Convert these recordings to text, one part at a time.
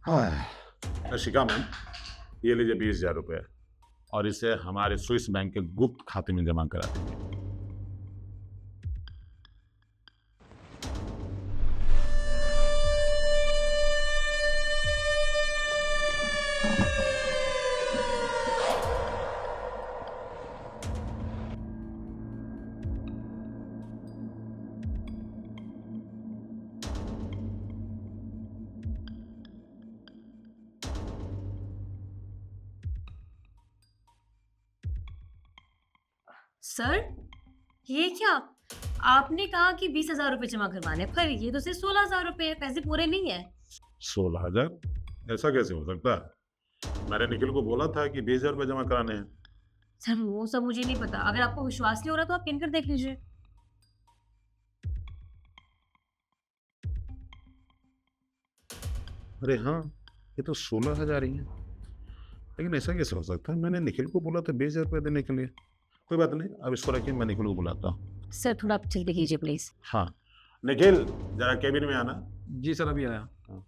हाँ शिखा मैम, ये लीजिए 20,000 रुपये और इसे हमारे स्विस बैंक के गुप्त खाते में जमा करा दीजिए। सर, ये क्या? आपने कहा कि 20,000 रुपए जमा करवाने हैं, पर ये तो सिर्फ 16,000 रुपए है, पैसे पूरे नहीं है। 16,000? ऐसा कैसे हो सकता है? मैंने निखिल को बोला था कि 20,000 रुपये जमा कराने हैं। सर, वो सब मुझे नहीं पता। अगर आपको विश्वास नहीं हो रहा तो आप गिनकर देख लीजिए। अरे हाँ, ये तो 16,000 ही है। लेकिन ऐसा कैसे हो सकता है? मैंने निखिल को बोला था 20,000 रुपये देने के लिए। कोई बात नहीं, अब इसको रखिए, मैं निखिल को बुलाता हूँ। सर, थोड़ा आप जल्दी कीजिए प्लीज। हाँ निखिल, जरा केबिन में आना। जी सर, अभी आया। हाँ।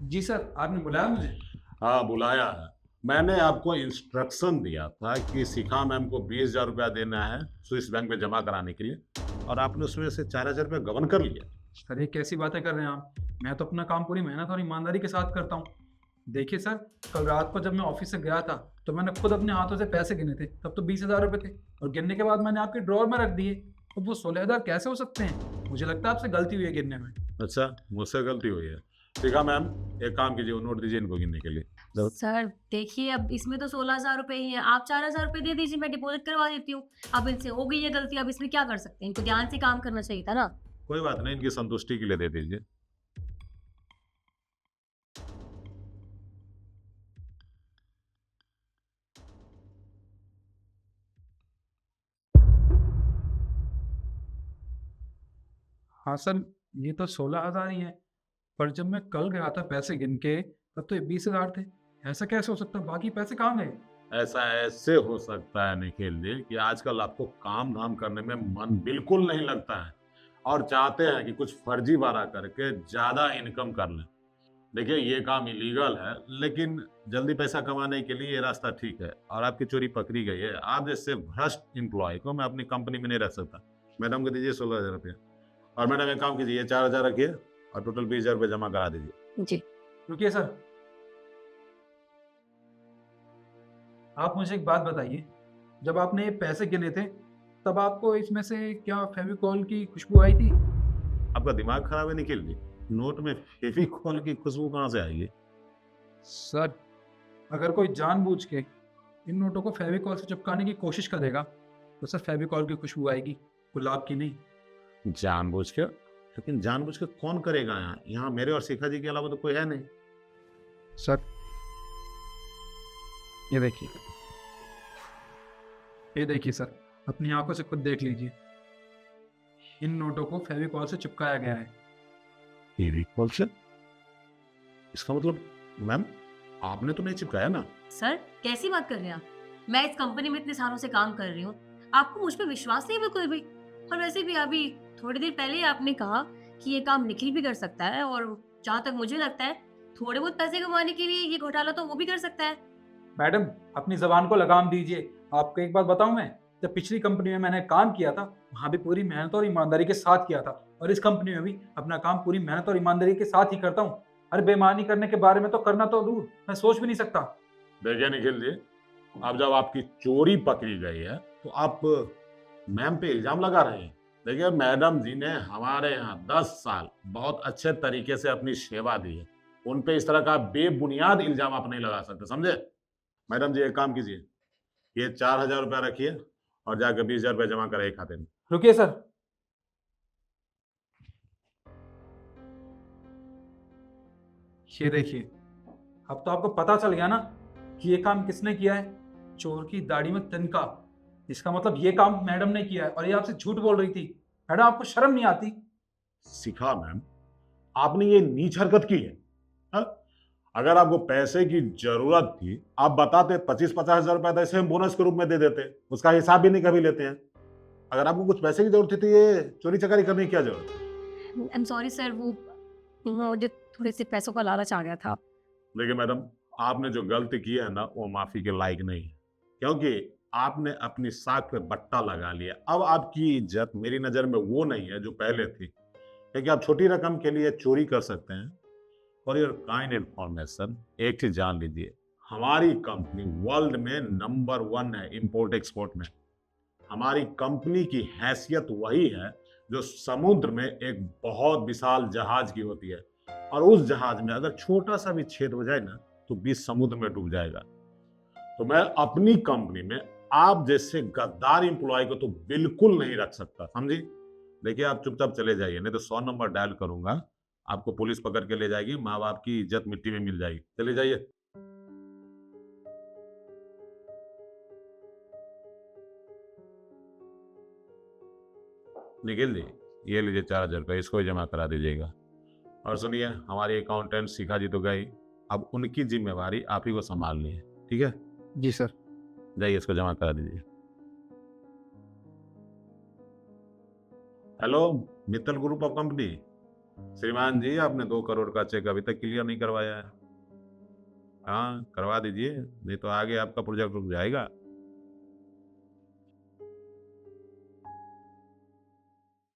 जी सर, आपने बुलाया मुझे? हाँ बुलाया है। मैंने आपको इंस्ट्रक्शन दिया था कि शिखा मैम को 20,000 रुपया देना है स्विस बैंक में जमा कराने के लिए, और आपने उसमें से 4,000 रुपया गबन कर लिया। सर, ये कैसी बातें कर रहे हैं आप? मैं तो अपना काम पूरी मेहनत और ईमानदारी के साथ करता हूँ। देखिए सर, कल रात को जब मैं ऑफिस से गया था तो मैंने खुद अपने हाथों से पैसे गिने थे, तब तो 20,000 रुपये थे, और गिनने के बाद मैंने आपके ड्रॉर में रख दिए। तो वो 16,000 कैसे हो सकते हैं? मुझे लगता है आपसे गलती हुई है गिनने में। अच्छा, मुझसे गलती हुई है। शिखा मैम, एक काम कीजिए, वो नोट दीजिए इनको गिनने के लिए। दो। सर, देखिए अब इसमें तो 16,000 रुपए ही हैं। आप 4,000 रुपए दे दीजिए, मैं डिपॉजिट करवा देती हूँ। अब इनसे हो गई है गलती, अब इसमें क्या कर सकते हैं? इनको ध्यान से काम करना चाहिए था ना। कोई बात नहीं, इनकी संतुष्टि के लिए दे दीजिए। हाँ सर, ये तो 16,000 ही है, पर जब मैं कल गया था पैसे गिन के तब तो ये 20,000 थे। ऐसा कैसे हो सकता है? बाकी पैसे कहाँ गए? ऐसा ऐसे हो सकता है निखिल जी कि आजकल आपको काम धाम करने में मन बिल्कुल नहीं लगता है, और चाहते हैं कि कुछ फर्जी वारा करके ज्यादा इनकम कर लें। देखिए, ये काम इलीगल है, लेकिन जल्दी पैसा कमाने के लिए ये रास्ता ठीक है, और आपकी चोरी पकड़ी गई है। आप जैसे भ्रष्ट एम्प्लॉय को मैं अपनी कंपनी में नहीं रख सकता। मैडम को दीजिए 16,000 रुपया, और मैडम एक काम कीजिए, ये 4,000 रखिए और टोटल 20,000 रुपये जमा करा दीजिए। जी। रुकिए सर, आप मुझे एक बात बताइए, जब आपने ये पैसे गिने थे तब आपको इसमें से क्या फेविकॉल की खुशबू आई थी? आपका दिमाग खराब है निखिल जी? नोट में फेविकॉल की खुशबू कहाँ से आएगी? सर, अगर कोई जानबूझ के इन नोटों को फेविकॉल से चिपकाने की कोशिश करेगा तो सर फेविकॉल की खुशबू आएगी, गुलाब की नहीं। जानबूझ के? लेकिन जानबूझ के कौन करेगा? यहाँ यहाँ मेरे और शिखा जी के अलावा तो कोई है नहीं। सर, ये देखिए, ये देखिए सर, अपनी आंखों से खुद देख लीजिए, इन नोटों को फेविकॉल से चिपकाया गया है। फेविकॉल से? इसका मतलब मैम, आपने तो नहीं चिपकाया ना? सर, कैसी बात कर रहे हैं आप? मैं इस कंपनी में इतने सालों से काम कर रही हूँ, आपको मुझ पे विश्वास नहीं है बिल्कुल भी। और वैसे भी अभी थोड़ी देर पहले ही आपने कहा कि ये काम निखिल भी कर सकता है, और जहाँ तक मुझे लगता है थोड़े बहुत पैसे कमाने के लिए ये घोटाला तो वो भी कर सकता है। मैडम, अपनी जबान को लगाम दीजिए। आपको एक बात बताऊं, मैं जब पिछली कंपनी में मैंने काम किया था वहां भी पूरी मेहनत और ईमानदारी के साथ किया था, और इस कंपनी में भी अपना काम पूरी मेहनत और ईमानदारी के साथ ही करता हूँ। अरे, बेईमानी करने के बारे में तो करना तो दूर, मैं सोच भी नहीं सकता। देखिए निखिल जी, अब जब आपकी चोरी पकड़ी गई है तो आप मैम पे इल्जाम लगा रहे हैं। देखिए, मैडम जी ने हमारे यहाँ 10 साल बहुत अच्छे तरीके से अपनी सेवा दी है। उन पे इस तरह का बेबुनियाद इल्जाम आप नहीं लगा सकते, समझे? मैडम जी, एक काम कीजिए, ये 4,000 रुपया रखिए और जाकर 20,000 रुपया जमा कराइए खाते में। रुकिए सर, ये देखिए, अब तो आपको पता चल गया ना कि ये काम किसने किया है। चोर की दाढ़ी में तिनका, इसका मतलब ये काम मैडम ने किया है, और ये आपसे झूठ बोल रही थी। मैडम, आपको शर्म नहीं आती? शिखा मैम, आपने ये नीच हरकत की है, हाँ? अगर आपको पैसे की जरूरत थी, आप बताते, 25-50 हजार रुपए तो ऐसे हम बोनस के रूप में दे देते, उसका हिसाब भी नहीं कभी लेते हैं। अगर आपको कुछ पैसे की जरूरत थी तो ये चोरी चकारी करने की क्या जरूरत है? आई एम सॉरी सर, वो मुझे थोड़े से पैसों का लालच आ गया था। देखिए मैडम, आपने जो गलती की है ना वो माफी के लायक नहीं है, क्योंकि आपने अपनी साख पे बट्टा लगा लिया। अब आपकी इज्जत मेरी नजर में वो नहीं है जो पहले थी, क्योंकि आप छोटी रकम के लिए चोरी कर सकते हैं। फॉर योर काइंड इंफॉर्मेशन, एक चीज जान लीजिए, हमारी कंपनी वर्ल्ड में नंबर 1 है इंपोर्ट एक्सपोर्ट में। हमारी कंपनी की हैसियत वही है जो समुद्र में एक बहुत विशाल जहाज की होती है, और उस जहाज में अगर छोटा सा भी छेद हो जाए ना तो बीच समुद्र में डूब जाएगा। तो मैं अपनी कंपनी में आप जैसे गद्दार एम्प्लॉय को तो बिल्कुल नहीं रख सकता, समझी? देखिए आप चुपचाप चले जाइए, नहीं तो 100 नंबर डायल करूंगा, आपको पुलिस पकड़ के ले जाएगी, माँ बाप की इज्जत मिट्टी में मिल जाएगी। चले जाइए। निखिल जी, ये लीजिए 4,000 रुपये, इसको ही जमा करा दीजिएगा। और सुनिए, हमारी अकाउंटेंट शिखा जी तो गई, अब उनकी जिम्मेवारी आप ही को संभालनी है, ठीक है? जी सर। जाइए इसको जमा करा दीजिए। Hello, Mittal group of company. श्रीमान जी, आपने 2 करोड़ का चेक अभी तक क्लियर नहीं करवाया है। हाँ, करवा दीजिए, नहीं तो आगे आपका प्रोजेक्ट रुक जाएगा।